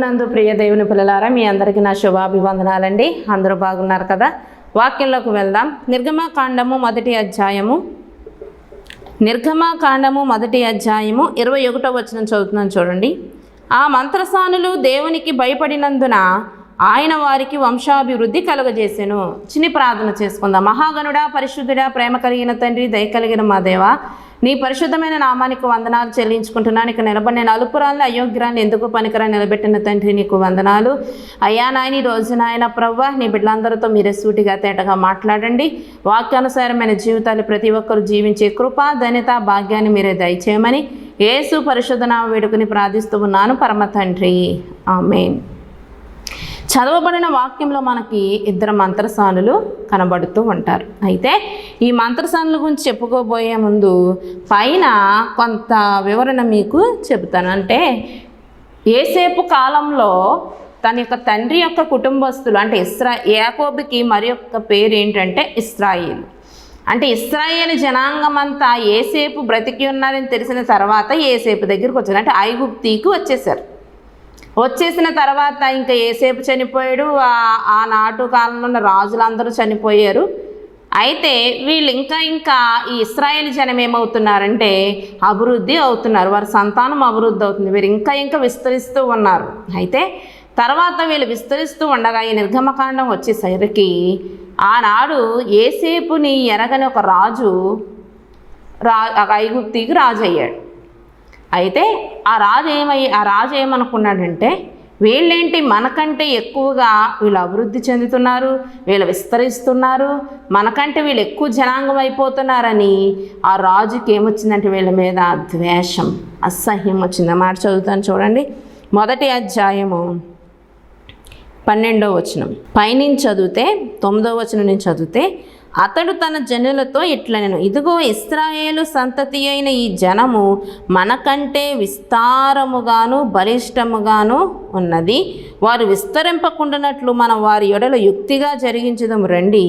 ప్రభునందు ప్రియ దేవుని పిల్లలారా, మీ అందరికీ నా శుభాభివందనాలండి. అందరూ బాగున్నారు కదా? వాక్యంలోకి వెళ్దాం. నిర్గమకాండము మొదటి అధ్యాయము 21వ వచనం చదువుతున్నాను చూడండి. ఆ మంత్రసానులు దేవునికి భయపడినందున ఆయన వారికి వంశాభివృద్ధి కలుగజేసెను. చిన్ని ప్రార్థన చేసుకుందాం. మహాగణుడా, పరిశుద్ధుడా, ప్రేమ కలిగిన తండ్రి, దయ కలిగిన మా దేవా, నీ పరిశుద్ధమైన నామానికి వందనాలు చెల్లించుకుంటున్నాను. ఇక నిలబడిన నలుపురాలను అయోగ్యురాన్ని ఎందుకు పనికిరాని నిలబెట్టిన తండ్రి, నీకు వందనాలు అయ్యా. నాయన ఈ రోజు నాయన ప్రవ్వ, నీ బిడ్డలందరితో మీరే సూటిగా తేటగా మాట్లాడండి. వాక్యానుసారమైన జీవితాలు ప్రతి ఒక్కరు జీవించే కృప, ధన్యత, భాగ్యాన్ని మీరే దయచేయమని యేసు పరిశుద్ధ నామ వేడుకుని ప్రార్థిస్తూ ఉన్నాను పరమ తండ్రి, ఆమేన్. చదవబడిన వాక్యంలో మనకి ఇద్దరు మంత్రసానులు కనబడుతూ ఉంటారు. అయితే ఈ మంత్రసానుల గురించి చెప్పుకోబోయే ముందు పైన కొంత వివరణ మీకు చెబుతాను. అంటే యోసేపు కాలంలో తన యొక్క తండ్రి యొక్క కుటుంబస్తులు అంటే యాకోబుకి మరి యొక్క పేరు ఏంటంటే ఇశ్రాయేలు. అంటే ఇశ్రాయేలు జనాంగం అంతా యోసేపు బ్రతికి ఉన్నారని తెలిసిన తర్వాత యోసేపు దగ్గరికి వచ్చారు. అంటే ఐగుప్తీకి వచ్చేసారు. వచ్చేసిన తర్వాత ఇంకా యోసేపు చనిపోయాడు. ఆనాటి కాలంలో ఉన్న రాజులందరూ చనిపోయారు. అయితే వీళ్ళు ఇంకా ఈ ఇశ్రాయేల్ జనం ఏమవుతున్నారంటే అభివృద్ధి అవుతున్నారు. వారి సంతానం అభివృద్ధి అవుతుంది. వీరు ఇంకా విస్తరిస్తూ ఉన్నారు. అయితే తర్వాత వీళ్ళు విస్తరిస్తూ ఉండగా ఈ నిర్గమకాండం వచ్చేసరికి ఆనాడు యోసేపుని ఎరగని ఒక రాజు ఐగుప్తీకి రాజు అయ్యాడు. అయితే ఆ రాజు ఏమనుకున్నాడంటే, వీళ్ళేంటి మనకంటే ఎక్కువగా వీళ్ళు అభివృద్ధి చెందుతున్నారు, వీళ్ళు విస్తరిస్తున్నారు, మనకంటే వీళ్ళు ఎక్కువ జనాంగం అయిపోతున్నారని ఆ రాజుకి ఏమొచ్చిందంటే వీళ్ళ మీద ద్వేషం, అసహ్యం వచ్చింది. మాట చదువుతాను చూడండి. మొదటి అధ్యాయము 12వ వచనం పైనుంచి చదివితే 9వ వచనం నుంచి చదివితే, అతడు తన జనులతో ఇట్లనెను, ఇదిగో ఇశ్రాయేలు సంతతి అయిన ఈ జనము మనకంటే విస్తారముగాను బలిష్టముగాను ఉన్నది. వారు విస్తరింపకుండానట్లు మనం వారి ఎడల యుక్తిగా జరిగించదము రండి.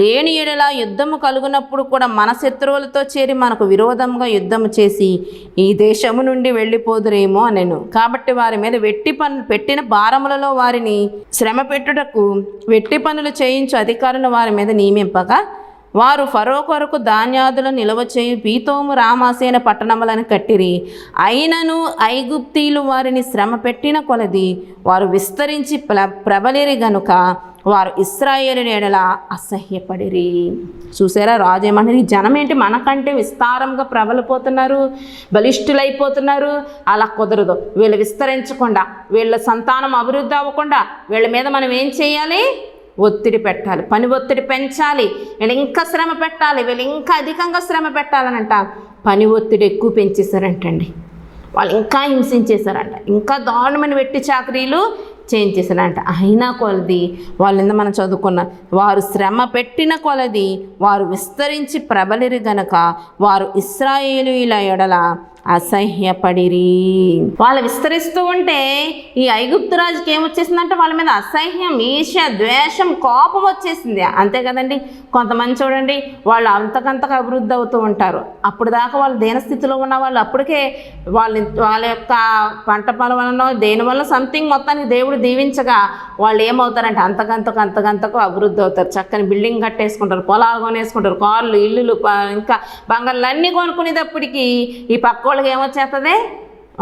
లేని ఎడల యుద్ధము కలుగునప్పుడు కూడా మన శత్రువులతో చేరి మనకు విరోధంగా యుద్ధము చేసి ఈ దేశము నుండి వెళ్ళిపోదురేమో అనెను. కాబట్టి వారి మీద పెట్టిన భారములలో వారిని శ్రమ పెట్టుటకు వెట్టి పనులు చేయించు అధికారులు వారి మీద నియమింపగా, వారు ఫరో కొరకు ధాన్యాదులను నిల్వ చేయు పీతోము, రామాసేన పట్టణములను కట్టిరి. అయినను ఐగుప్తీలు వారిని శ్రమ పెట్టిన కొలది వారు విస్తరించి ప్రబలిరి గనుక వారు ఇశ్రాయేలు ఎడల అసహ్యపడిరి. చూసారా, రాజు ఏమంటారు, ఈ జనం ఏంటి మనకంటే విస్తారంగా ప్రబలిపోతున్నారు, బలిష్ఠులైపోతున్నారు. అలా కుదరదు. వీళ్ళు విస్తరించకుండా, వీళ్ళ సంతానం అభివృద్ధి అవ్వకుండా వీళ్ళ మీద మనం ఏం చేయాలి? ఒత్తిడి పెట్టాలి, పని ఒత్తిడి పెంచాలి. వీళ్ళు ఇంకా శ్రమ పెట్టాలి, వీళ్ళు ఇంకా అధికంగా శ్రమ పెట్టాలనంట. పని ఒత్తిడి ఎక్కువ పెంచేశారంటండి. వాళ్ళు ఇంకా హింసించేశారంట, ఇంకా దారుణమైన వెట్టి చాకరీలు చేయించేశారంట. అయినా కొలది వాళ్ళ మనం చదువుకున్న వారు శ్రమ పెట్టిన కొలది వారు విస్తరించి ప్రబలిరి గనక వారు ఇశ్రాయేలీయుల ఎడల అసహ్యపడిరి. వాళ్ళు విస్తరిస్తూ ఉంటే ఈ ఐగుప్తు రాజుకి ఏమొచ్చేసిందంటే వాళ్ళ మీద అసహ్యం, ఈర్ష్య, ద్వేషం, కోపం వచ్చేసింది. అంతే కదండి. కొంతమంది చూడండి, వాళ్ళు అంతకంతకు అభివృద్ధి అవుతూ ఉంటారు. అప్పుడు దాకా వాళ్ళు దీనస్థితిలో ఉన్న వాళ్ళు అప్పటికే వాళ్ళ యొక్క పంట పొలం వలన దేని వల్ల సంథింగ్ మొత్తానికి దేవుడు దీవించగా వాళ్ళు ఏమవుతారంటే అంతకంతకు అభివృద్ధి అవుతారు. చక్కని బిల్డింగ్ కట్టేసుకుంటారు, పొలాలు కొనేసుకుంటారు, కార్లు, ఇల్లులు, ఇంకా బంగారులు అన్నీ కొనుక్కునేటప్పటికి ఈ పక్క వాళ్ళకి ఏమొచ్చేస్తుంది?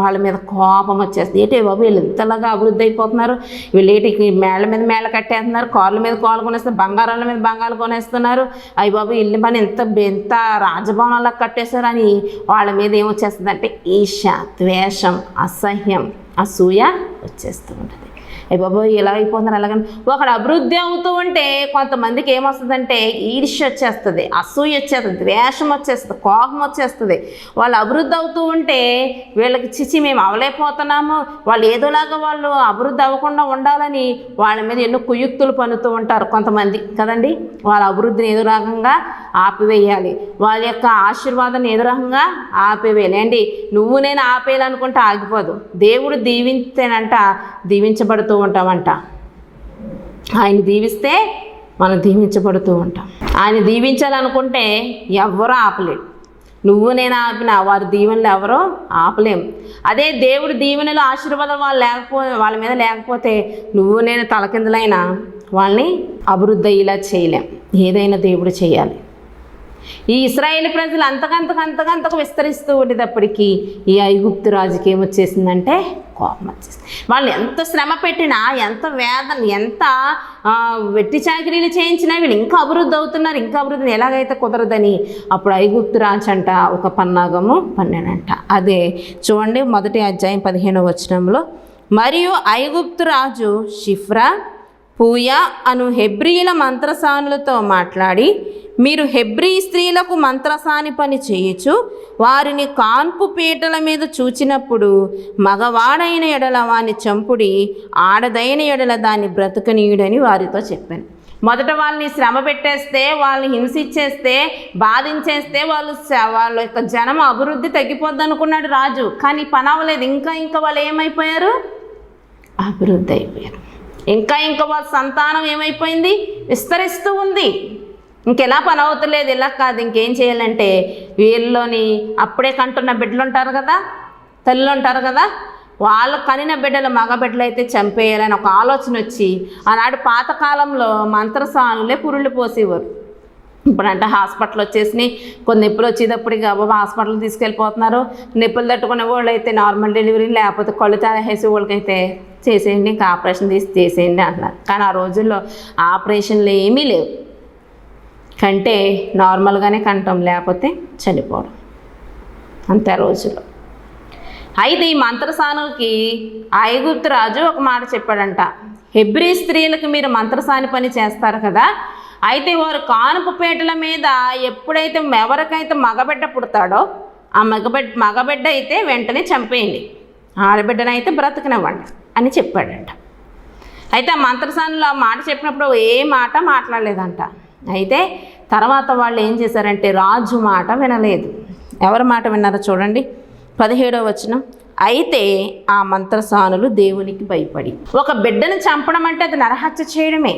వాళ్ళ మీద కోపం వచ్చేస్తుంది. ఏంటి బాబు వీళ్ళు ఇంతలాగా అభివృద్ధి అయిపోతున్నారు, వీళ్ళు ఏంటి మేళ్ళ మీద మేళ్ళ కట్టేస్తున్నారు, కార్ల మీద కార్లు కొనేస్తున్నారు, బంగారాల మీద బంగారాలు కొనేస్తున్నారు, అయ్యి బాబు ఇల్లు పని ఎంత రాజభవనాలకు కట్టేశారు అని వాళ్ళ మీద ఏమొచ్చేస్తుంది అంటే ఈర్ష్య, ద్వేషం, అసహ్యం, అసూయ వచ్చేస్తూ ఉంటుంది. అయ్యి బాబు ఇలా అయిపోతున్నారు అలాగని. ఒకడు అభివృద్ధి అవుతూ ఉంటే కొంతమందికి ఏమొస్తుందంటే ఈర్ష్య వచ్చేస్తుంది, అసూయ వచ్చేస్తుంది, ద్వేషం వచ్చేస్తుంది, కోపం వచ్చేస్తుంది. వాళ్ళు అభివృద్ధి అవుతూ ఉంటే వీళ్ళకి చిచి మేము అవలేకపోతున్నాము, వాళ్ళు ఏదోలాగా వాళ్ళు అభివృద్ధి అవ్వకుండా ఉండాలని వాళ్ళ మీద ఎన్నో కుయుక్తులు పన్నుతూ ఉంటారు కొంతమంది కదండి. వాళ్ళ అభివృద్ధిని ఏదో రకంగా ఆపివేయాలి, వాళ్ళ యొక్క ఆశీర్వాదాన్ని ఏదో రకంగా ఆపివేయాలి. ఏంటి నువ్వు నేను ఆపేయాలనుకుంటే ఆగిపోదు. దేవుడు దీవిస్తేనంట దీవించబడుతూ ఉంటామంట. ఆయన దీవిస్తే మనం దీవించబడుతూ ఉంటాం. ఆయన దీవించాలనుకుంటే ఎవ్వరూ ఆపలేడు. నువ్వు నేను ఆపిన వారి దీవెనలు ఎవరో ఆపలేం. అదే దేవుడి దీవెనలు ఆశీర్వాదం వాళ్ళ మీద లేకపోతే నువ్వు నేను తలకిందులైనా వాళ్ళని అభివృద్ధి అయ్యేలా చేయలేం. ఏదైనా దేవుడు చేయాలి. ఈ ఇశ్రాయేలు ప్రజలు అంతకంతకు విస్తరిస్తూ ఉండేటప్పటికీ ఈ ఐగుప్తు రాజుకి ఏమొచ్చేసిందంటే కోపం వచ్చేసింది. వాళ్ళు ఎంత శ్రమ పెట్టినా, ఎంత వేదన, ఎంత వెట్టి చాకిరీలు చేయించినా వీళ్ళు ఇంకా అభివృద్ధి అవుతున్నారు. ఇంకా అభివృద్ధిని ఎలాగైతే కుదరదని అప్పుడు ఐగుప్తు రాజు అంట ఒక పన్నాగము పన్నాడంట. అదే చూడండి, మొదటి అధ్యాయం 15వ వచనంలో, మరియు ఐగుప్తు రాజు షిఫ్రా, పూయా అను హెబ్రీల మంత్రసానులతో మాట్లాడి, మీరు హెబ్రీ స్త్రీలకు మంత్రసాని పని చేయొచ్చు, వారిని కాన్పు పీటల మీద చూచినప్పుడు మగవాడైన ఎడల వాని చంపుడి, ఆడదైన ఎడల దాన్ని బ్రతకనీయుడని వారితో చెప్పాను. మొదట వాళ్ళని శ్రమ పెట్టేస్తే, వాళ్ళని హింసించేస్తే, బాధించేస్తే వాళ్ళ యొక్క జనం అభివృద్ధి తగ్గిపోద్ది అనుకున్నాడు రాజు. కానీ పని అవ్వలేదు. ఇంకా వాళ్ళు ఏమైపోయారు? అభివృద్ధి అయిపోయారు. ఇంకా వాళ్ళ సంతానం ఏమైపోయింది? విస్తరిస్తూ ఉంది. ఇంకెలా పని అవుతలేదు. ఇలా కాదు, ఇంకేం చేయాలంటే వీళ్ళలోని అప్పుడే కంటున్న బిడ్డలు ఉంటారు కదా, తల్లులు ఉంటారు కదా, వాళ్ళు కనిన బిడ్డలు మగ బిడ్డలు అయితే చంపేయాలని ఒక ఆలోచన వచ్చి, ఆనాడు పాతకాలంలో మంత్రసానులే పురుళ్ళు పోసేవారు. ఇప్పుడంటే హాస్పిటల్ వచ్చేసినాయి. కొన్ని నొప్పులు వచ్చేటప్పటికి బాబా హాస్పిటల్ తీసుకెళ్ళిపోతున్నారు. నొప్పులు తట్టుకునే వాళ్ళు అయితే నార్మల్ డెలివరీ, లేకపోతే కళ్ళు తేసేసే వాళ్ళకైతే చేసేయండి, ఇంకా ఆపరేషన్ చేసేయండి అంటున్నారు. కానీ ఆ రోజుల్లో ఆపరేషన్లు ఏమీ లేవు. కంటే నార్మల్గానే కంటాం, లేకపోతే చనిపోవడం, అంతే రోజుల్లో. అయితే ఈ మంత్రసానులకి ఐగుప్తు రాజు ఒక మాట చెప్పాడంట, హెబ్రీ స్త్రీలకు మీరు మంత్రసాని పని చేస్తారు కదా, అయితే వారు కానుపు పీటల మీద ఎప్పుడైతే ఎవరికైతే మగబిడ్డ పుడతాడో ఆ మగబిడ్డ అయితే వెంటనే చంపేయండి, ఆడబిడ్డనైతే బ్రతకనివ్వండి అని చెప్పాడంట. అయితే ఆ మంత్రసానులు ఆ మాట చెప్పినప్పుడు ఏ మాట మాట్లాడలేదంట. అయితే తర్వాత వాళ్ళు ఏం చేశారంటే రాజు మాట వినలేదు. ఎవరి మాట విన్నారో చూడండి, 17వ వచనం. అయితే ఆ మంత్రసానులు దేవునికి భయపడి, ఒక బిడ్డను చంపడం అంటే అది నరహత్య చేయడమే.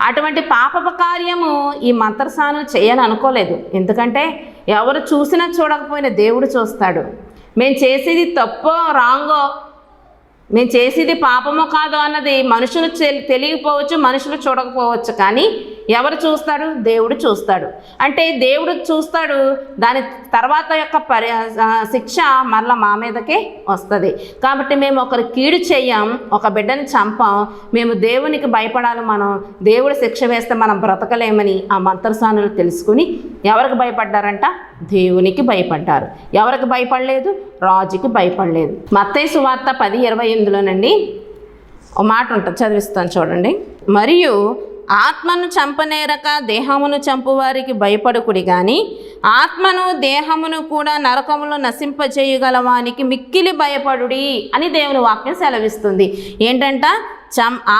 అటువంటి పాపపు కార్యము ఈ మంత్రసానులు చేయాలనుకోలేదు. ఎందుకంటే ఎవరు చూసినా చూడకపోయినా దేవుడు చూస్తాడు. మేము చేసేది తప్పో రాంగో, మేము చేసేది పాపమో కాదో అన్నది మనుషులు తెలియకపోవచ్చు, మనుషులు చూడకపోవచ్చు, కానీ ఎవరు చూస్తాడు? దేవుడు చూస్తాడు. అంటే దేవుడు చూస్తాడు, దాని తర్వాత యొక్క శిక్ష మరలా మా మీదకే వస్తుంది. కాబట్టి మేము ఒకరి కీడు చెయ్యం, ఒక బిడ్డని చంపాం, మేము దేవునికి భయపడాలి. మనం దేవుడు శిక్ష వేస్తే మనం బ్రతకలేమని ఆ మంత్రసానులు తెలుసుకుని ఎవరికి భయపడ్డారంట? దేవునికి భయపడ్డారు. ఎవరికి భయపడలేదు? రాజుకి భయపడలేదు. మత్తయి సువార్త 10:28లోనండి ఒక మాట ఉంటుంది, చదివిస్తాను చూడండి. మరియు ఆత్మను చంపనేరక దేహమును చంపువారికి భయపడుకుడి కానీ ఆత్మను దేహమును కూడా నరకములో నశింపజేయగలవానికి మిక్కిలి భయపడుడి అని దేవుని వాక్యం సెలవిస్తుంది. ఏంటంట?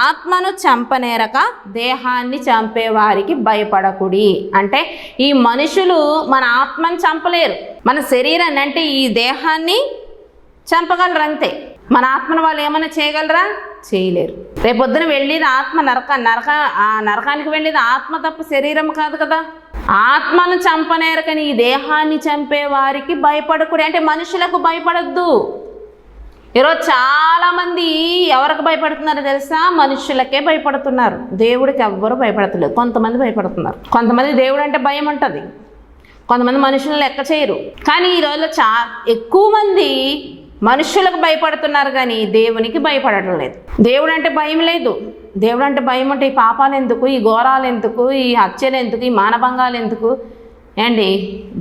ఆత్మను చంపనేరక దేహాన్ని చంపేవారికి భయపడకుడి. అంటే ఈ మనుషులు మన ఆత్మను చంపలేరు, మన శరీరాన్ని అంటే ఈ దేహాన్ని చంపగలరు అంతే. మన ఆత్మను వాళ్ళు ఏమైనా చేయగలరా? చేయలేరు. రేపొద్దున వెళ్ళేది ఆత్మ నరకానికి వెళ్ళేది ఆత్మ తప్ప శరీరం కాదు కదా. ఆత్మను చంపనేరకని ఈ దేహాన్ని చంపే వారికి భయపడకూడదు. అంటే మనుషులకు భయపడద్దు. ఈరోజు చాలామంది ఎవరికి భయపడుతున్నారో తెలుసా? మనుషులకే భయపడుతున్నారు. దేవుడికి ఎవ్వరు భయపడతలేదు. కొంతమంది భయపడుతున్నారు. కొంతమంది దేవుడు అంటే భయం ఉంటుంది, కొంతమంది మనుషులను లెక్క చేయరు. కానీ ఈ రోజులో ఎక్కువ మంది మనుషులకు భయపడుతున్నారు కానీ దేవునికి భయపడటం లేదు. దేవుడు అంటే భయం లేదు. దేవుడు అంటే భయం అంటే ఈ పాపాలు ఎందుకు, ఈ ఘోరాలు ఎందుకు, ఈ హత్యలు ఎందుకు, ఈ మానభంగాలు ఎందుకు అండి?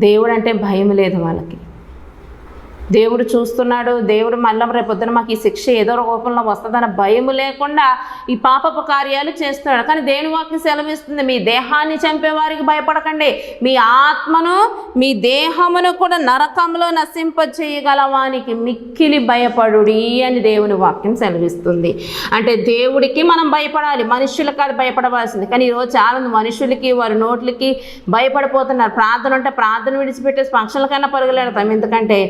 దేవుడు అంటే భయం లేదు వాళ్ళకి. దేవుడు చూస్తున్నాడు, దేవుడు మళ్ళీ రేపొద్దున మాకు ఈ శిక్ష ఏదో రూపంలో వస్తుందన్న భయం లేకుండా ఈ పాపపు కార్యాలు చేస్తున్నాడు. కానీ దేవుని వాక్యం సెలవిస్తుంది, మీ దేహాన్ని చంపేవారికి భయపడకండి, మీ ఆత్మను మీ దేహమును కూడా నరకంలో నశింపచేయగలవానికి మిక్కిలి భయపడుడి అని దేవుని వాక్యం సెలవిస్తుంది. అంటే దేవుడికి మనం భయపడాలి, మనుషులకు అది భయపడవలసింది. కానీ ఈరోజు చాలామంది మనుషులకి వారి నోట్లకి భయపడిపోతున్నారు. ప్రార్థన అంటే ప్రార్థన విడిచిపెట్టేసి ఫంక్షన్లకైనా పరుగులేడతాం. ఎందుకంటే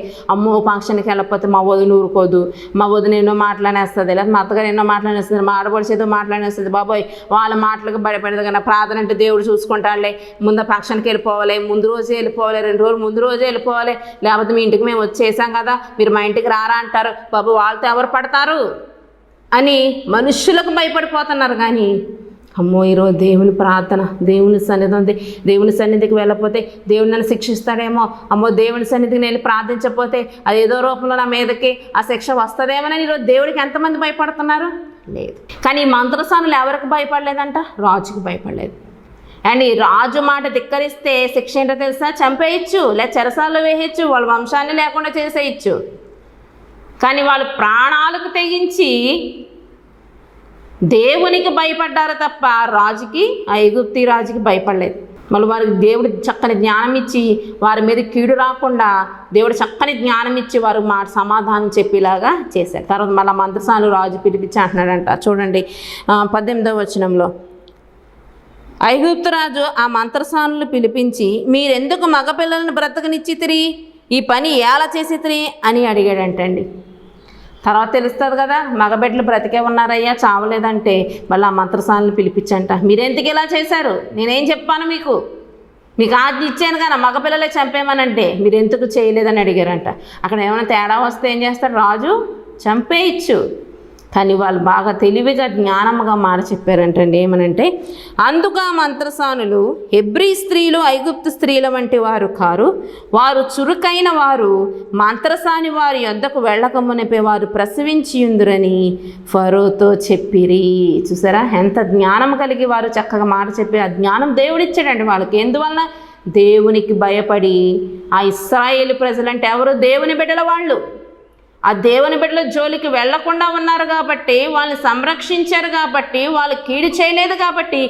ఫంక్షన్కి వెళ్ళకపోతే మా వదిన ఊరుకోదు, మా వదిన ఎన్నో మాట్లాడేస్తుంది, లేదా మా అత్తగారు ఎన్నో మాట్లాడేస్తుంది, మా ఆడపడుచు ఏదో మాట్లాడి వస్తుంది, బాబోయ్ వాళ్ళ మాటలకు భయపడదు కానీ ప్రార్థన అంటే దేవుడు చూసుకుంటాడులే, ముందు ఫంక్షన్కి వెళ్ళిపోవాలి, ముందు రోజే వెళ్ళిపోవాలి, 2 రోజులు ముందు రోజే వెళ్ళిపోవాలి, లేకపోతే మీ ఇంటికి మేము వచ్చేసాం కదా మీరు మా ఇంటికి రారా అంటారు, బాబు వాళ్ళతో ఎవరు పడతారు అని మనుషులకు భయపడిపోతున్నారు. కానీ అమ్మో ఈరోజు దేవుని ప్రార్థన, దేవుని సన్నిధి ఉంది, దేవుని సన్నిధికి వెళ్ళకపోతే దేవుడు నన్ను శిక్షిస్తాడేమో, అమ్మో దేవుని సన్నిధికి నేను ప్రార్థించకపోతే అది ఏదో రూపంలో నా మీదకి ఆ శిక్ష వస్తుందేమోనని ఈరోజు దేవుడికి ఎంతమంది భయపడుతున్నారు? లేదు. కానీ ఈ మంత్రసానులు ఎవరికి భయపడలేదంట? రాజుకి భయపడలేదు. అండ్ ఈ రాజు మాట ధిక్కరిస్తే శిక్ష ఏంటో తెలుసా? చంపేయచ్చు, లేదా చెరసాల్లో వేయచ్చు, వాళ్ళ వంశాన్ని లేకుండా చేసేయచ్చు. కానీ వాళ్ళు ప్రాణాలకు తెగించి దేవునికి భయపడ్డారు తప్ప రాజుకి, ఆ ఐగుప్తి రాజుకి భయపడలేదు. మళ్ళీ వారికి దేవుడు చక్కని జ్ఞానం ఇచ్చి వారి మీద కీడు రాకుండా దేవుడు చక్కని జ్ఞానం ఇచ్చి వారు మాట సమాధానం చెప్పేలాగా చేశారు. తర్వాత మళ్ళీ మంత్రసానులు రాజు పిలిపించి అంటున్నాడంట, చూడండి 18వ వచనంలో, ఐగుప్తు రాజు ఆ మంత్రసానులు పిలిపించి మీరెందుకు మగపిల్లలను బ్రతకనిచ్చితిరి, ఈ పని ఎలా చేసితిరి అని అడిగాడంటండి. తర్వాత తెలుస్తుంది కదా, మగబిడ్డలు బ్రతికే ఉన్నారయ్యా చావలేదంటే మళ్ళీ ఆ మంత్రసానులు పిలిపించంట, మీరెందుకు ఇలా చేశారు, నేనేం చెప్పాను మీకు ఆజ్ఞ ఇచ్చాను కానీ మగపిల్లలే చంపేమనంటే మీరు ఎందుకు చేయలేదని అడిగారంట. అక్కడ ఏమైనా తేడా వస్తే ఏం చేస్తాడు రాజు? చంపేయచ్చు. కానీ వాళ్ళు బాగా తెలివిగా జ్ఞానముగా మాట చెప్పారంటండి. ఏమనంటే, అందుకు ఆ మంత్రసానులు హెబ్రీ స్త్రీలు ఐగుప్తు స్త్రీల వంటి వారు కారు, వారు చురుకైన వారు, మంత్రసాని వారి యొద్దకు వెళ్ళకమునిపే వారు ప్రసవించియుందురని ఫరోతో చెప్పిరి. చూసారా ఎంత జ్ఞానం కలిగి వారు చక్కగా మాట చెప్పి, ఆ జ్ఞానం దేవుడిచ్చాడండి వాళ్ళకి. ఎందువల్ల? దేవునికి భయపడి. ఆ ఇశ్రాయేలు ప్రజలంటే ఎవరు? దేవుని బిడ్డల వాళ్ళు. ఆ దేవుని బిడ్డల జోలికి వెళ్లకుండా ఉన్నారు కాబట్టి, వాళ్ళని సంరక్షించారు కాబట్టి, వాళ్ళు కీడు చేయలేదు కాబట్టి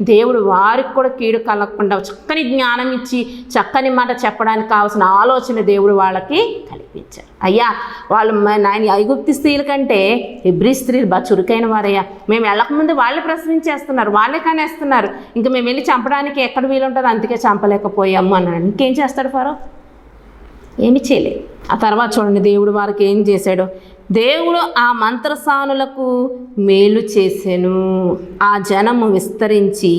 దేవుడు వారికి కూడా కీడు కలగకుండా చక్కని జ్ఞానం ఇచ్చి చక్కని మాట చెప్పడానికి కావాల్సిన ఆలోచన దేవుడు వాళ్ళకి కల్పించారు. అయ్యా వాళ్ళు నాయన ఐగుప్తి స్త్రీల కంటే హెబ్రీ స్త్రీలు బాగా చురుకైన వారయ్యా, మేము వెళ్ళకముందు వాళ్ళే ప్రశ్నించేస్తున్నారు, వాళ్ళే కానేస్తున్నారు, ఇంకా మేము వెళ్ళి చంపడానికి ఎక్కడ వీలుంటుందో అందుకే చంపలేకపోయాము అన్నాడు. ఇంకేం చేస్తాడు ఫరో? ఏమి చేయలేదు. ఆ తర్వాత చూడండి దేవుడు వారికి ఏం చేశాడో. దేవుడు ఆ మంత్రసానులకు మేలు చేసెను, ఆ జనము విస్తరించి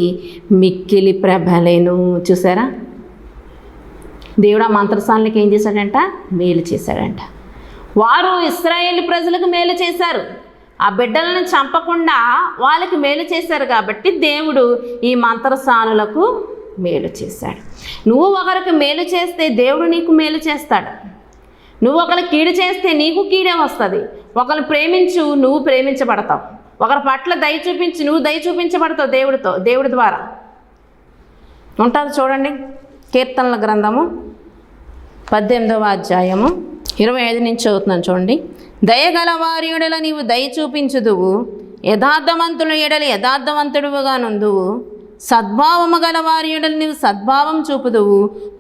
మిక్కిలి ప్రబలెను. చూసారా, దేవుడు ఆ మంత్రసానులకు ఏం చేశాడంట? మేలు చేశాడంట. వారు ఇశ్రాయేలు ప్రజలకు మేలు చేశారు, ఆ బిడ్డలను చంపకుండా వాళ్ళకి మేలు చేశారు కాబట్టి దేవుడు ఈ మంత్రసానులకు మేలు చేశాడు. నువ్వు ఒకరికి మేలు చేస్తే దేవుడు నీకు మేలు చేస్తాడు. నువ్వు ఒకరికి కీడు చేస్తే నీకు కీడే వస్తుంది. ఒకరిని ప్రేమించు, నువ్వు ప్రేమించబడతావు. ఒకరి పట్ల దయ చూపించి, నువ్వు దయ చూపించబడతావు దేవుడి ద్వారా ఉంటుంది. చూడండి కీర్తనల గ్రంథము 18వ అధ్యాయము 25 నుంచి చదువుతున్నాను. చూడండి, దయగల వారి ఎడల నీవు దయ చూపించుదువు, యథార్థవంతుల ఎడల యథార్థవంతుడుగా నుందువు, సద్భావము గల వారి ఎడల నీవు సద్భావం చూపుదువు,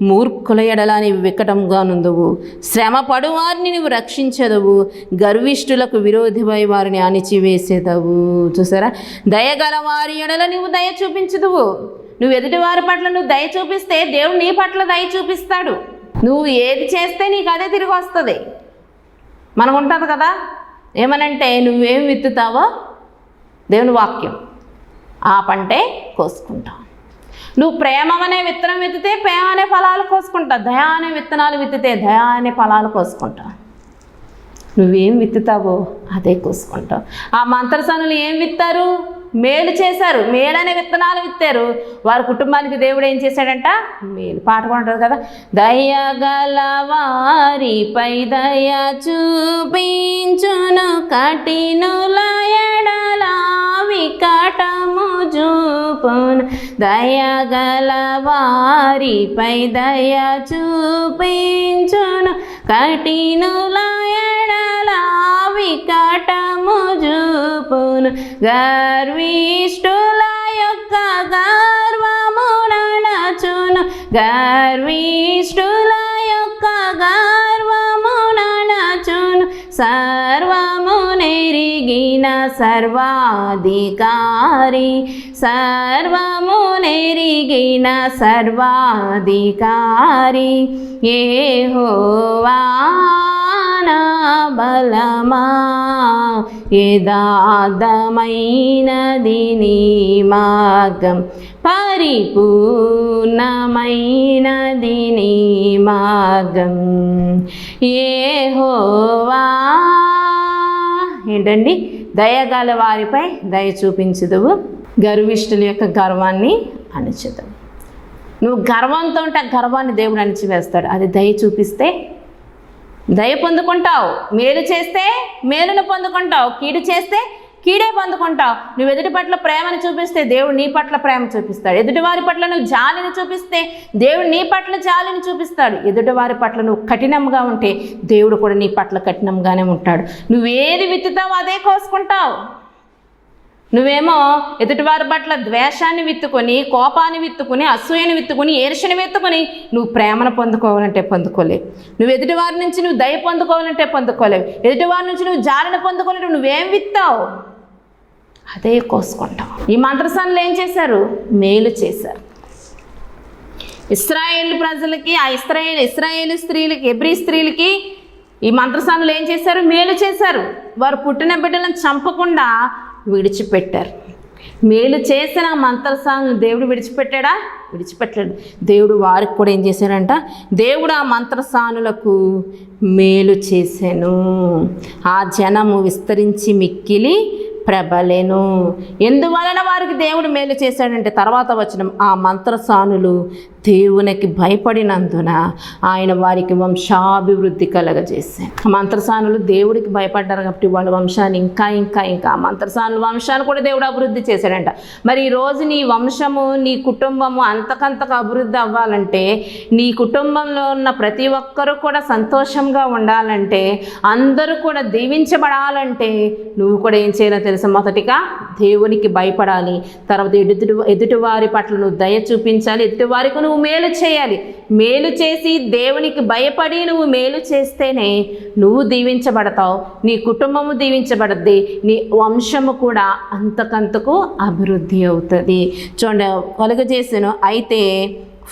మూర్ఖుల ఎడల నీవు వికటంగా నుందువు, శ్రమ పడు వారిని నీవు రక్షించదువు, గర్విష్ఠులకు విరోధిపై వారిని అణిచివేసేదవు. చూసారా, దయగల వారి ఎడల నీవు దయ చూపించదువు. నువ్వు ఎదుటి వారి పట్ల నువ్వు దయ చూపిస్తే దేవుడు నీ పట్ల దయ చూపిస్తాడు. నువ్వు ఏది చేస్తే నీకు అదే తిరిగి వస్తుంది. మనకు ఉంటుంది కదా, ఏమనంటే నువ్వేం విత్తుతావో దేవుని వాక్యం ఆ పంటే కోసుకుంటావు. నువ్వు ప్రేమ అనే విత్తనం విత్తితే ప్రేమ అనే ఫలాలు కోసుకుంటావు, దయా అనే విత్తనాలు విత్తితే దయా అనే ఫలాలు కోసుకుంటావు. నువ్వేం విత్తుతావో అదే కోసుకుంటావు. ఆ మంత్రసానులు ఏం విత్తారు? మేలు చేశారు, మేలనే విత్తనాలు విత్తారు. వారి కుటుంబానికి దేవుడు ఏం చేశాడంట? మేలు. పాట కూడా ఉంటుంది కదా, దయగల వారిపై దయ చూపించును, కఠినుల ఎడల వికటము చూపును. దయగల వారిపై దయ చూపించును, కఠినుల ఎడల వికటము చూపును. గర్విష్ఠుల యొక్క గర్వము నడచును, గర్విష్ఠుల యొక్క గర్వము నడచును. సర్వము నెరిగిన సర్వాధికారి, సర్వము నెరిగిన సర్వాధికారి యెహోవా నా బలమా యథార్థమైనది నీ మార్గం పరిపూర్ణమైనది నీ మార్గం యెహోవా. ఏంటండి? దయగల వారిపై దయ చూపించుదువు, గర్విష్ఠుల యొక్క గర్వాన్ని అణిచుదువు. నువ్వు గర్వంతో ఉంటే ఆ గర్వాన్ని దేవుడు అణిచివేస్తాడు. అది దయ చూపిస్తే దయ పొందుకుంటావు, మేలు చేస్తే మేలును పొందుకుంటావు, కీడు చేస్తే కీడే పొందుకుంటావు. నువ్వు ఎదుటి పట్ల ప్రేమను చూపిస్తే దేవుడు నీ పట్ల ప్రేమ చూపిస్తాడు. ఎదుటివారి పట్ల నువ్వు జాలిని చూపిస్తే దేవుడు నీ పట్ల జాలిని చూపిస్తాడు. ఎదుటివారి పట్ల నువ్వు కఠినంగా ఉంటే దేవుడు కూడా నీ పట్ల కఠినంగానే ఉంటాడు. నువ్వేది విత్తుతావో అదే కోసుకుంటావు. నువ్వేమో ఎదుటివారి పట్ల ద్వేషాన్ని విత్తుకొని, కోపాన్ని విత్తుకొని, అసూయను విత్తుకొని, ఈర్ష్యను విత్తుకొని నువ్వు ప్రేమను పొందుకోవాలంటే పొందుకోలేవు. నువ్వు ఎదుటివారి నుంచి నువ్వు దయ పొందుకోవాలంటే పొందుకోలేవు. ఎదుటివారి నుంచి నువ్వు జాలిని పొందుకోవాలంటే నువ్వేం విత్తావు అదే కోసుకుంటావు. ఈ మంత్రసానులు ఏం చేశారు? మేలు చేశారు. ఇశ్రాయేలు ప్రజలకి, ఆ ఇశ్రాయేలు స్త్రీలకి, హెబ్రీ స్త్రీలకి ఈ మంత్రసానులు ఏం చేశారు? మేలు చేశారు. వారు పుట్టిన బిడ్డలను చంపకుండా విడిచిపెట్టారు. మేలు చేసిన మంత్రసానులు దేవుడు విడిచిపెట్టాడా? విడిచిపెట్టాడు. దేవుడు వారికి కూడా ఏం చేశాడంట? దేవుడు ఆ మంత్రసానులకు మేలు చేశాను. ఆ జనము విస్తరించి మిక్కిలి ప్రబలెను. ఎందువలన వారికి దేవుడు మేలు చేశాడంటే తర్వాత వచనం, ఆ మంత్రసానులు దేవునికి భయపడినందున ఆయన వారికి వంశాభివృద్ధి కలగజేశారు. ఆ మంత్రసానులు దేవుడికి భయపడ్డారు కాబట్టి వాళ్ళ వంశాన్ని ఇంకా ఇంకా ఇంకా ఆ మంత్రసానుల వంశాన్ని కూడా దేవుడు అభివృద్ధి చేశాడంట. మరి ఈరోజు నీ వంశము, నీ కుటుంబము అంతకంతకు అభివృద్ధి అవ్వాలంటే, నీ కుటుంబంలో ఉన్న ప్రతి ఒక్కరూ కూడా సంతోషంగా ఉండాలంటే, అందరూ కూడా దీవించబడాలంటే నువ్వు కూడా ఏం చేయాలో తెలుసా? మొదటిగా దేవునికి భయపడాలి. తర్వాత ఎదుటివారి పట్ల నువ్వు దయ చూపించాలి. ఎదుటివారికి నువ్వు మేలు చేయాలి. మేలు చేసి దేవునికి భయపడి నువ్వు మేలు చేస్తేనే నువ్వు దీవించబడతావు, నీ కుటుంబము దీవించబడద్ది, నీ వంశము కూడా అంతకంతకు అభివృద్ధి అవుతుంది. చూడండి, కలుగజేసాను. అయితే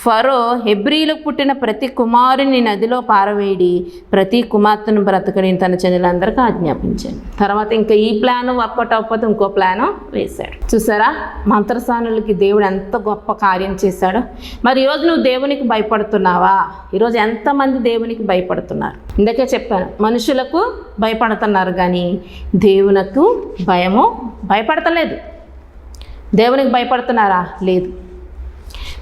ఫరో హెబ్రీలకు పుట్టిన ప్రతి కుమారుని నదిలో పారవేడి ప్రతి కుమార్తెను బ్రతకని తన చెల్లెలందరికీ ఆజ్ఞాపించాను. తర్వాత ఇంకా ఈ ప్లాన్ వర్కౌట్ అవ్వకపోతే ఇంకో ప్లాను వేశాడు. చూసారా మంత్రసానులకి దేవుడు ఎంత గొప్ప కార్యం చేశాడో. మరి ఈరోజు నువ్వు దేవునికి భయపడుతున్నావా? ఈరోజు ఎంతమంది దేవునికి భయపడుతున్నారు? ఇందాకే చెప్పాను, మనుషులకు భయపడుతున్నారు కానీ దేవునకు భయపడతలేదు. దేవునికి భయపడుతున్నారా? లేదు.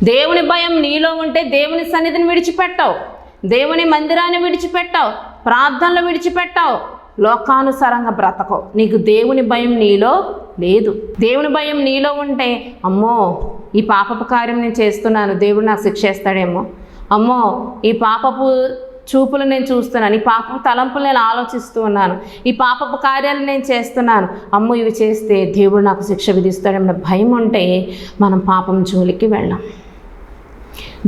దేవుని భయం నీలో ఉంటే దేవుని సన్నిధిని విడిచిపెట్టావు, దేవుని మందిరాన్ని విడిచిపెట్టావు, ప్రార్థనలు విడిచిపెట్టావు, లోకానుసారంగా బ్రతకవు. నీకు దేవుని భయం నీలో లేదు. దేవుని భయం నీలో ఉంటే, అమ్మో ఈ పాపపు కార్యం నేను చేస్తున్నాను, దేవుడు నాకు శిక్ష వేస్తాడేమో, అమ్మో ఈ పాపపు చూపులు నేను చూస్తున్నాను, ఈ పాపపు తలంపులు నేను ఆలోచిస్తూ ఉన్నాను, ఈ పాపపు కార్యాలు నేను చేస్తున్నాను, అమ్మో ఇవి చేస్తే దేవుడు నాకు శిక్ష విధిస్తాడేమో భయం ఉంటే మనం పాపం జోలికి వెళ్ళాం.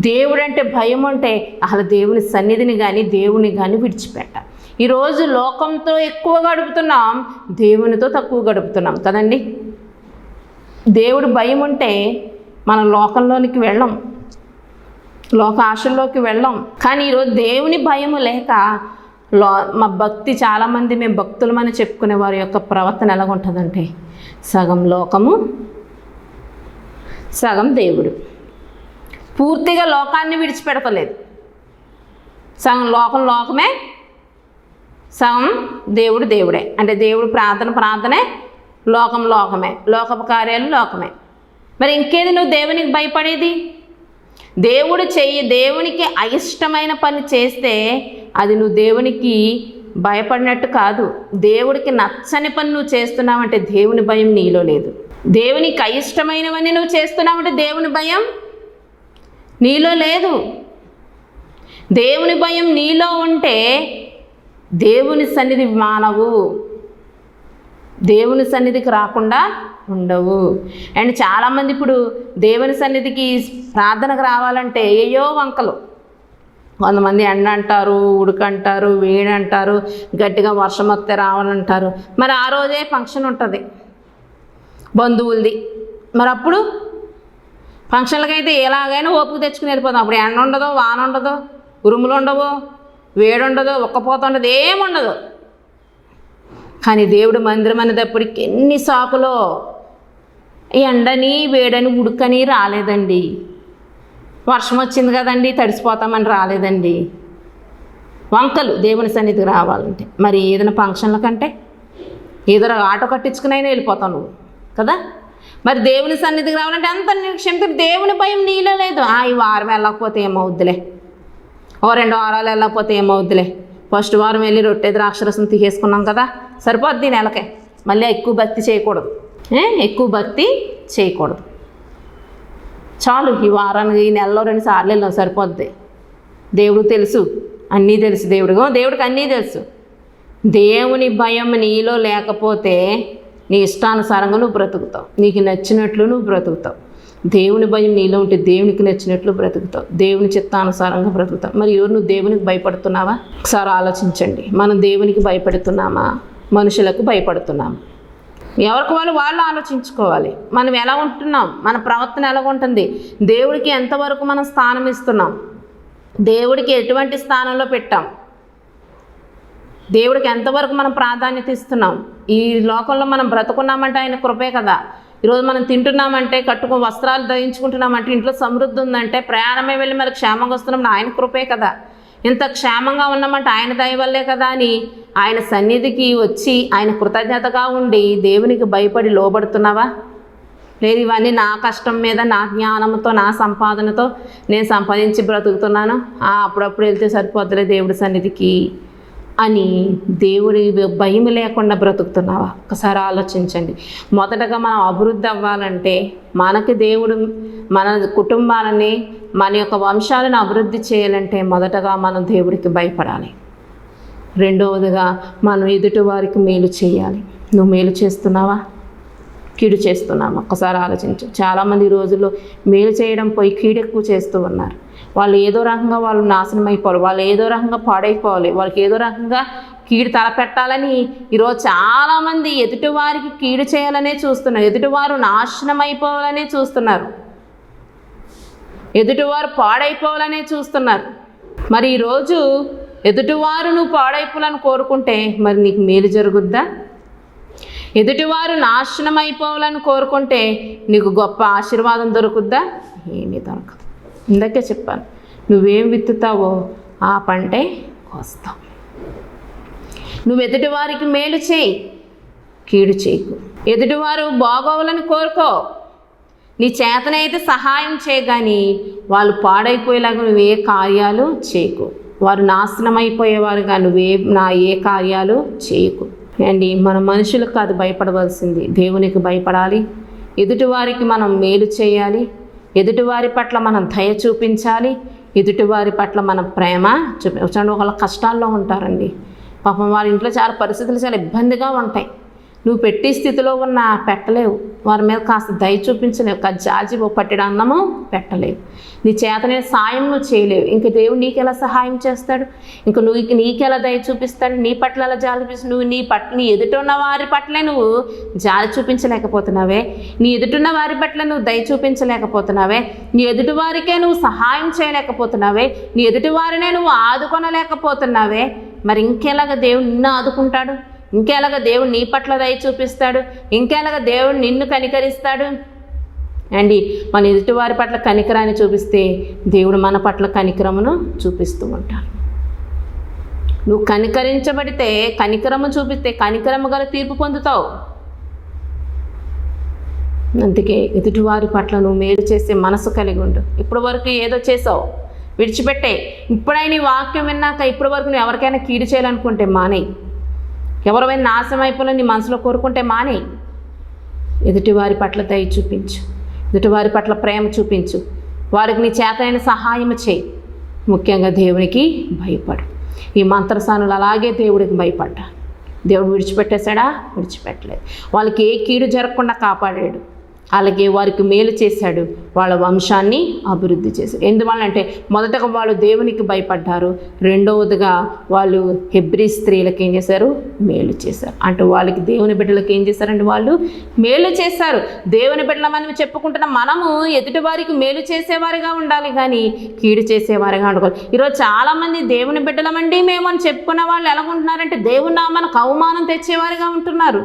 దేవుడు అంటే భయం ఉంటే అసలు దేవుని సన్నిధిని కానీ దేవుని కానీ విడిచిపెట్టాలి. ఈరోజు లోకంతో ఎక్కువ గడుపుతున్నాం, దేవునితో తక్కువ గడుపుతున్నాం కదండి. దేవుడు భయం ఉంటే మనం లోకంలోనికి వెళ్ళం, లోక ఆశల్లోకి వెళ్ళం. కానీ ఈరోజు దేవుని భయము లేక మా భక్తి చాలామంది మేము భక్తులమని చెప్పుకునే వారి యొక్క ప్రవర్తన ఎలాగుంటుందంటే సగం లోకము సగం దేవుడు. పూర్తిగా లోకాన్ని విడిచిపెడతలేదు. సగం లోకమే, సగం దేవుడే. అంటే దేవుడు ప్రార్థనే, లోకమే, లోకపు కార్యాలు లోకమే. మరి ఇంకేది నువ్వు దేవునికి భయపడేది? దేవునికి అయిష్టమైన పని చేస్తే అది నువ్వు దేవునికి భయపడినట్టు కాదు. దేవుడికి నచ్చని పని నువ్వు చేస్తున్నావంటే దేవుని భయం నీలో లేదు. దేవునికి అయిష్టమైనవన్నీ నువ్వు చేస్తున్నావంటే దేవుని భయం నీలో లేదు. దేవుని భయం నీలో ఉంటే దేవుని సన్నిధి మానవు, దేవుని సన్నిధికి రాకుండా ఉండవు. అండ్ చాలామంది ఇప్పుడు దేవుని సన్నిధికి ప్రార్థనకు రావాలంటే ఏయో వంకలు. కొంతమంది ఎండ అంటారు, ఉడుకంటారు, వేడి అంటారు, గట్టిగా వర్షం వస్తే రావాలంటారు. మరి ఆ రోజే ఫంక్షన్ ఉంటుంది బంధువులది. మరి అప్పుడు ఫంక్షన్లకైతే ఎలాగైనా ఓపిక తెచ్చుకుని వెళ్ళిపోతాం. అప్పుడు ఎండ ఉండదో, వాన ఉండదో, ఉరుములు ఉండవో, వేడుండదు, ఒక్కపోతుండదు, ఏముండదు. కానీ దేవుడు మందిరం అనేటప్పటికి ఎన్ని సాకులో ఎండని వేడని ఉడుకని రాలేదండి. వర్షం వచ్చింది కదండి తడిసిపోతామని రాలేదండి. వంకలు దేవుని సన్నిధికి రావాలంటే. మరి ఏదైనా ఫంక్షన్ల కంటే ఏదో ఆటో కట్టించుకునైనా వెళ్ళిపోతావు నువ్వు కదా. మరి దేవుని సన్నిధికి రావాలంటే అంత క్షమించు. దేవుని భయం నీలో లేదు. ఈ వారం వెళ్ళకపోతే ఏమవుద్దులే, ఓ 2 వారాలు వెళ్ళకపోతే ఏమవుద్దులే, ఫస్ట్ వారం వెళ్ళి రొట్టె ద్రాక్షరసం తీసేసుకున్నాం కదా, సరిపోద్ది నెలకే. మళ్ళీ ఎక్కువ భక్తి చేయకూడదు, ఎక్కువ భక్తి చేయకూడదు. చాలు, ఈ వారానికి ఈ నెలలో 2 సార్లు వెళ్ళాం సరిపోద్ది. దేవుడు తెలుసు, అన్నీ తెలుసు. దేవుడికి అన్నీ తెలుసు. దేవుని భయం నీలో లేకపోతే నీ ఇష్టానుసారంగా నువ్వు బ్రతుకుతావు, నీకు నచ్చినట్లు నువ్వు బ్రతుకుతావు. దేవుని భయం నీలో ఉంటే దేవునికి నచ్చినట్లు బ్రతుకుతావు, దేవుని చిత్తానుసారంగా బ్రతుకుతావు. మరి నువ్వు దేవునికి భయపడుతున్నావా? ఒకసారి ఆలోచించండి. మనం దేవునికి భయపడుతున్నామా, మనుషులకు భయపడుతున్నామా? ఎవరికి వాళ్ళు ఆలోచించుకోవాలి. మనం ఎలా ఉంటున్నాం, మన ప్రవర్తన ఎలా ఉంటుంది, దేవుడికి ఎంతవరకు మనం స్థానం ఇస్తున్నాం, దేవుడికి ఎటువంటి స్థానంలో పెట్టాం, దేవుడికి ఎంతవరకు మనం ప్రాధాన్యత ఇస్తున్నాం. ఈ లోకంలో మనం బ్రతుకున్నామంటే ఆయన కృపే కదా. ఈరోజు మనం తింటున్నామంటే, వస్త్రాలు ధరించుకుంటున్నామంటే, ఇంట్లో సమృద్ధి ఉందంటే, ప్రయాణమే వెళ్ళి మరి క్షేమంగా వస్తున్నాం, ఆయన కృపే కదా. ఇంత క్షేమంగా ఉన్నామంటే ఆయన దయ వల్లే కదా అని ఆయన సన్నిధికి వచ్చి ఆయన కృతజ్ఞతగా ఉండి దేవునికి భయపడి లోబడుతున్నావా? లేదు, ఇవన్నీ నా కష్టం మీద, నా జ్ఞానంతో, నా సంపాదనతో నేను సంపాదించి బ్రతుకుతున్నాను, అప్పుడప్పుడు వెళ్తే సరిపోద్దులే దేవుడి సన్నిధికి అని దేవుడి భయం లేకుండా బ్రతుకుతున్నావా? ఒకసారి ఆలోచించండి. మొదటగా మనం అభివృద్ధి అవ్వాలంటే, మనకి దేవుడు మన కుటుంబాలని, మన యొక్క వంశాలను అభివృద్ధి చేయాలంటే మొదటగా మనం దేవుడికి భయపడాలి. రెండవదిగా మనం ఎదుటి వారికి మేలు చేయాలి. నువ్వు మేలు చేస్తున్నావా, కీడు చేస్తున్నావా? ఒక్కసారి ఆలోచించు. చాలామంది ఈ రోజుల్లో మేలు చేయడం పోయి కీడు ఎక్కువ చేస్తూ ఉన్నారు. వాళ్ళు ఏదో రకంగా వాళ్ళు నాశనం అయిపోవాలి, వాళ్ళు ఏదో రకంగా పాడైపోవాలి, వాళ్ళకి ఏదో రకంగా కీడు తలపెట్టాలని ఈరోజు చాలామంది ఎదుటివారికి కీడు చేయాలనే చూస్తున్నారు, ఎదుటివారు నాశనం అయిపోవాలనే చూస్తున్నారు, ఎదుటివారు పాడైపోవాలనే చూస్తున్నారు. మరి ఈరోజు ఎదుటివారు నువ్వు పాడైపోవాలని కోరుకుంటే మరి నీకు మేలు జరుగుద్దా? ఎదుటివారు నాశనం అయిపోవాలని కోరుకుంటే నీకు గొప్ప ఆశీర్వాదం దొరుకుద్దా? ఏమీ దొరకదు. ఇందాకే చెప్పాను, నువ్వేం విత్తుతావో ఆ పంటే కోస్తావు. నువ్వు ఎదుటివారికి మేలు చేయి, కీడు చేయకు. ఎదుటివారు బాగోవాలని కోరుకో, నీ చేతనైతే సహాయం చేయగాని వాళ్ళు పాడైపోయేలాగా నువ్వే కార్యాలు చేయకు, వారు నాశనం అయిపోయేవారుగా ఏ కార్యాలు చేయకు. అండి, మన మనుషులకు కాదు భయపడవలసింది, దేవునికి భయపడాలి. ఎదుటివారికి మనం మేలు చేయాలి, ఎదుటివారి పట్ల మనం దయ చూపించాలి, ఎదుటివారి పట్ల మనం ప్రేమ చూపించాలి. ఒకళ్ళ కష్టాల్లో ఉంటారండి, పాపం వారి ఇంట్లో చాలా పరిస్థితులు చాలా ఇబ్బందిగా ఉంటాయి. నువ్వు పెట్టే స్థితిలో ఉన్న పెట్టలేవు, వారి మీద కాస్త దయ చూపించలేవు, జాజి పట్టెడు అన్నము పెట్టలేవు, నీ చేతనే సాయం నువ్వు చేయలేవు. ఇంక దేవుడు నీకెలా సహాయం చేస్తాడు? ఇంక నీకెలా దయ చూపిస్తాడు? నీ పట్ల ఎలా జాలి చూపిస్తాడు? నువ్వు నీ ఎదుటున్న వారి పట్లే నువ్వు జాలి చూపించలేకపోతున్నావే, నీ ఎదుటున్న వారి పట్ల నువ్వు దయ చూపించలేకపోతున్నావే, నీ ఎదుటి వారికే నువ్వు సహాయం చేయలేకపోతున్నావే, నీ ఎదుటి వారినే నువ్వు ఆదుకొనలేకపోతున్నావే, మరి ఇంకెలాగ దేవుడు నిన్ను ఆదుకుంటాడు? ఇంకెలాగ దేవుడు నీ పట్ల దయ చూపిస్తాడు? ఇంకెలాగ దేవుడు నిన్ను కనికరిస్తాడు? అండి, మన ఎదుటివారి పట్ల కనికరాన్ని చూపిస్తే దేవుడు మన పట్ల కనికరమును చూపిస్తూ ఉంటాడు. నువ్వు కనికరించబడితే, కనికరము చూపిస్తే కనికరము గల తీర్పు పొందుతావు. అందుకే ఎదుటివారి పట్ల నువ్వు మేలు చేసే మనసు కలిగి ఉండు. ఇప్పటి వరకు ఏదో చేసావు, విడిచిపెట్టే. ఇప్పుడైనా ఈ వాక్యం విన్నాక ఇప్పటి వరకు నువ్వు ఎవరికైనా కీడు చేయాలనుకుంటే మానేయి. ఎవరైనా నాశనం అయిపోవాలని నీ మనసులో కోరుకుంటే మానేయి. ఎదుటివారి పట్ల దయ చూపించు, ఎదుటివారి పట్ల ప్రేమ చూపించు, వారికి నీ చేతనైన సహాయం చేయి. ముఖ్యంగా దేవునికి భయపడు. ఈ మంత్రసానులు అలాగే దేవుడికి భయపడ్డారు. దేవుడు విడిచిపెట్టేశాడా? విడిచిపెట్టలేదు. వాళ్ళకి ఏ కీడు జరగకుండా కాపాడాడు. అలాగే వారికి మేలు చేశాడు, వాళ్ళ వంశాన్ని అభివృద్ధి చేశాడు. ఎందువల్లంటే మొదటగా వాళ్ళు దేవునికి భయపడ్డారు, రెండవదిగా వాళ్ళు హెబ్రీ స్త్రీలకు ఏం చేశారు, మేలు చేశారు. అంటే వాళ్ళకి దేవుని బిడ్డలకు ఏం చేశారంటే వాళ్ళు మేలు చేశారు. దేవుని బిడ్డల మనం చెప్పుకుంటున్న మనము ఎదుటి వారికి మేలు చేసేవారిగా ఉండాలి కానీ కీడు చేసేవారిగా ఉండకూడదు. ఈరోజు చాలామంది దేవుని బిడ్డలమండి మేము అని చెప్పుకున్న వాళ్ళు ఎలాగుంటున్నారంటే దేవుని నామానికి అవమానం తెచ్చేవారిగా ఉంటున్నారు.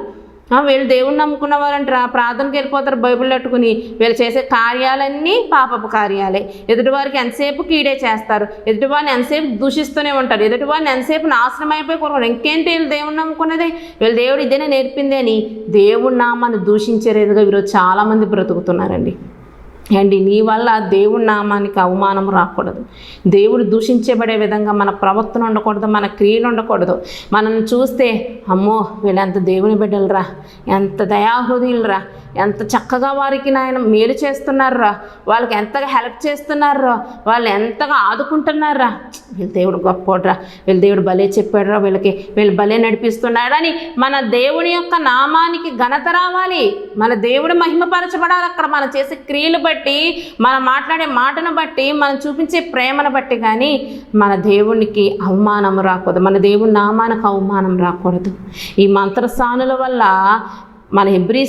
వీళ్ళు దేవుణ్ణి నమ్ముకున్నవారంటారా, ప్రార్థనకి వెళ్ళిపోతారు బైబిల్ పట్టుకుని. వీళ్ళు చేసే కార్యాలన్నీ పాపపు కార్యాలే. ఎదుటివారికి ఎంతసేపు కీడే చేస్తారు, ఎదుటివారిని ఎంతసేపు దూషిస్తూనే ఉంటారు, ఎదుటివారిని ఎంతసేపు నాశనం అయిపోయి కోరుకోరు. ఇంకేంటి వీళ్ళు దేవుణ్ణి నమ్ముకున్నదే, వీళ్ళు దేవుడు ఇదేనే నేర్పింది అని దేవుడి నామాన్ని దూషించేరేదిగా ఈరోజు చాలామంది బ్రతుకుతున్నారండి. అండి నీ వల్ల దేవుడి నామానికి అవమానం రాకూడదు, దేవుడు దూషించబడే విధంగా మన ప్రవర్తన ఉండకూడదు, మన క్రియలు ఉండకూడదు. మనల్ని చూస్తే అమ్మో వీళ్ళెంత దేవుని బిడ్డలురా, ఎంత దయాహృదయులురా, ఎంత చక్కగా వారికి నాయన మేలు చేస్తున్నారా, వాళ్ళకి ఎంతగా హెల్ప్ చేస్తున్నారా, వాళ్ళు ఎంతగా ఆదుకుంటున్నారా, వీళ్ళ దేవుడు గొప్పోడ్రా, వీళ్ళ దేవుడు భలే చెప్పాడురా, వీళ్ళు భలే నడిపిస్తున్నాడని మన దేవుని యొక్క నామానికి ఘనత రావాలి. మన దేవుడు మహిమపరచబడాలి. అక్కడ మనం చేసే క్రియలు బట్టి, మనం మాట్లాడే మాటను బట్టి, మనం చూపించే ప్రేమను బట్టి కానీ మన దేవునికి అవమానం రాకూడదు, మన దేవుని నామానికి అవమానం రాకూడదు. ఈ మంత్రస్థానుల వల్ల మన హెబ్రీ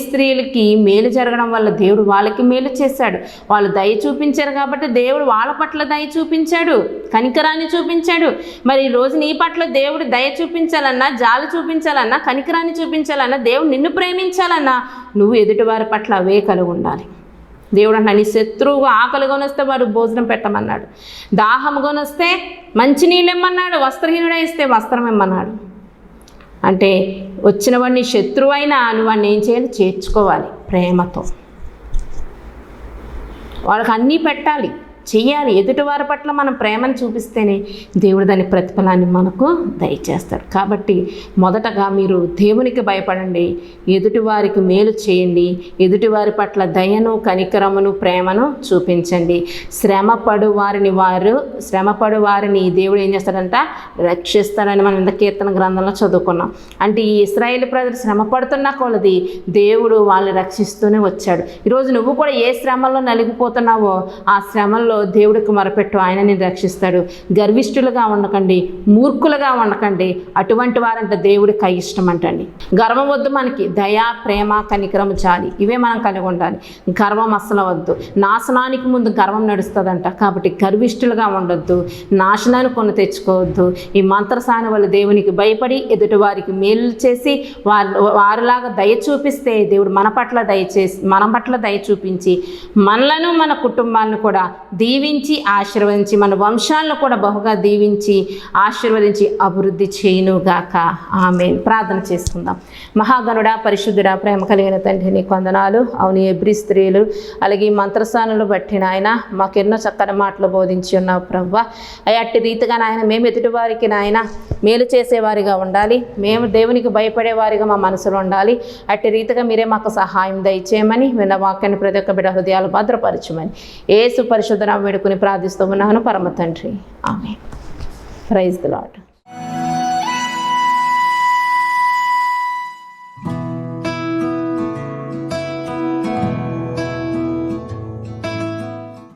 స్త్రీలకి మేలు జరగడం వల్ల దేవుడు వాళ్ళకి మేలు చేశాడు. వాళ్ళు దయ చూపించారు కాబట్టి దేవుడు వాళ్ళ పట్ల దయ చూపించాడు, కనికరాన్ని చూపించాడు. మరి ఈరోజు నీ పట్ల దేవుడు దయ చూపించాలన్నా, జాలి చూపించాలన్నా, కనికరాన్ని చూపించాలన్నా, దేవుడు నిన్ను ప్రేమించాలన్నా నువ్వు ఎదుటివారి పట్ల అవే కలిగి ఉండాలి. దేవుడు అన్న నీ శత్రువు ఆకలి కొనొస్తే వాడు భోజనం పెట్టమన్నాడు, దాహం కొనొస్తే మంచినీళ్ళు ఇమ్మన్నాడు, వస్త్రహీనుడే ఇస్తే వస్త్రం ఇమ్మన్నాడు. అంటే వచ్చిన వాడిని శత్రువు అయినా నువ్వు వాడిని ఏం చేయాలి, చేర్చుకోవాలి ప్రేమతో. వాళ్ళకి అన్నీ పెట్టాలి, చెయ్యాలి. ఎదుటివారి పట్ల మనం ప్రేమను చూపిస్తేనే దేవుడు దాని ప్రతిఫలాన్ని మనకు దయచేస్తాడు. కాబట్టి మొదటగా మీరు దేవునికి భయపడండి, ఎదుటివారికి మేలు చేయండి, ఎదుటివారి పట్ల దయను, కనికరమును, ప్రేమను చూపించండి. శ్రమపడు వారిని దేవుడు ఏం చేస్తాడంట, రక్షిస్తాడని మనం ఇంత కీర్తన గ్రంథంలో చదువుకున్నాం. అంటే ఈ ఇశ్రాయేలు ప్రజలు శ్రమ పడుతున్న కొలది దేవుడు వాళ్ళని రక్షిస్తూనే వచ్చాడు. ఈరోజు నువ్వు కూడా ఏ శ్రమలో నలిగిపోతున్నావో ఆ శ్రమల్లో దేవుడికి మొరపెట్టు, ఆయన నేను రక్షిస్తాడు. గర్విష్ఠులుగా ఉండకండి, మూర్ఖులుగా ఉండకండి. అటువంటి వారంటే దేవుడికి ఇష్టం అంటండి. గర్వం వద్దు, మనకి దయ, ప్రేమ, కనికరం, జాలి ఇవే మనం కలిగి ఉండాలి. గర్వం అస్సలు వద్దు. నాశనానికి ముందు గర్వం నడుస్తుందంట. కాబట్టి గర్విష్ఠులుగా ఉండొద్దు, నాశనాన్ని కొని తెచ్చుకోవద్దు. ఈ మంత్రసాని వల్ల దేవునికి భయపడి ఎదుటి వారికి మేలు చేసి వారిలాగా దయ చూపిస్తే దేవుడు మన పట్ల దయ చూపించి మనలను, మన కుటుంబాలను కూడా దీవించి ఆశీర్వదించి, మన వంశాలను కూడా బహుగా దీవించి ఆశీర్వదించి అభివృద్ధి చేయునుగాక. ఆమేన్. ప్రార్థన చేసుకుందాం. మహాగణుడా, పరిశుద్ధుడా, ప్రేమ కలిగిన తండ్రి నీకు వందనాలు. అవును, హెబ్రీ స్త్రీలు అలాగే మంత్రస్థానాలు బట్టి నాయన మాకు ఎన్నో చక్కని మాటలు బోధించి ఉన్నావు ప్రభువా. అట్టి రీతిగా నాయన మేము ఎదుటి వారికి నాయన మేలు చేసేవారిగా ఉండాలి, మేము దేవునికి భయపడేవారిగా మా మనసులో ఉండాలి. అట్టి రీతిగా మీరే మాకు సహాయం దయచేయమని, విన్న వాక్యాన్ని ప్రతి ఒక్క బిడ్డ హృదయాలు భద్రపరచమని యేసు పరిశుద్ధ నామమున వేడుకొని ప్రార్థిస్తూ ఉన్నాను పరమ తండ్రి. ఆమేన్. Praise the lord.